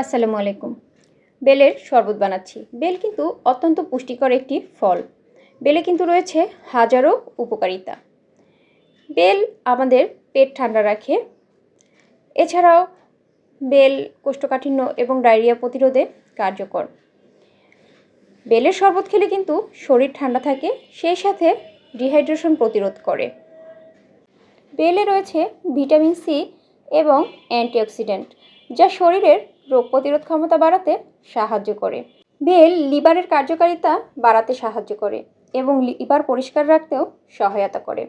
আসসালামু আলাইকুম। বেলের শরবত বানাচ্ছি। বেল কিন্তু অত্যন্ত পুষ্টিকর একটি ফল। বেলে কিন্তু রয়েছে হাজারো উপকারিতা। বেল আমাদের পেট ঠান্ডা রাখে। এছাড়াও বেল কোষ্ঠকাঠিন্য এবং ডায়রিয়া প্রতিরোধে কার্যকর। বেলের শরবত খেলে কিন্তু শরীর ঠান্ডা থাকে, সেই সাথে ডিহাইড্রেশন প্রতিরোধ করে। বেলে রয়েছে ভিটামিন সি এবং অ্যান্টিঅক্সিডেন্ট, যা শরীরের রোগ প্রতিরোধ ক্ষমতা বাড়াতে সাহায্য করে। বেল লিভারের কার্যকারিতা বাড়াতে সাহায্য করে এবং লিভার পরিষ্কার রাখতেও সহায়তা করে।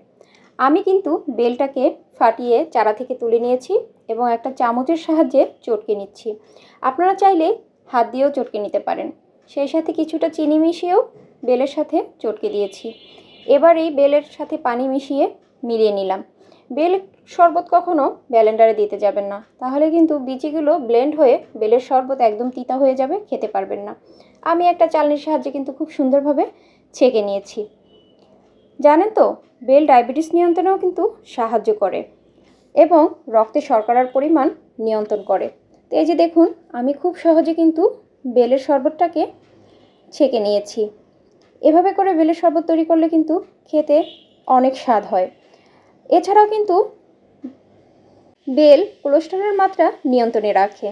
আমি কিন্তু বেলটাকে ফাটিয়ে চারা থেকে তুলে নিয়েছি এবং একটা চামচের সাহায্যে চটকে নিচ্ছি। আপনারা চাইলে হাত দিয়েও চটকে নিতে পারেন। সেই সাথে কিছুটা চিনি মিশিয়েও বেলের সাথে চটকে দিয়েছি। এবার এই বেলের সাথে পানি মিশিয়ে মিলিয়ে নিলাম। বেল শরবত কখনো ব্লেন্ডারে দিতে যাবেন না, তাহলে কিন্তু বিচিগুলো ব্লেন্ড হয়ে বেলের শরবত একদম তিতা হয়ে যাবে, খেতে পারবেন না। আমি একটা চালনির সাহায্যে কিন্তু খুব সুন্দরভাবে ছেঁকে নিয়েছি। জানেন তো, বেল ডায়াবেটিস নিয়ন্ত্রণেও কিন্তু সাহায্য করে এবং রক্তে শর্করার পরিমাণ নিয়ন্ত্রণ করে। তো এই যে দেখুন, আমি খুব সহজে কিন্তু বেলের শরবতটাকে ছেঁকে নিয়েছি। এভাবে করে বেলের শরবত তৈরি করলে কিন্তু খেতে অনেক স্বাদ হয়। এছাড়াও কিন্তু বেল কোলেস্টেরলের মাত্রা নিয়ন্ত্রণে রাখে।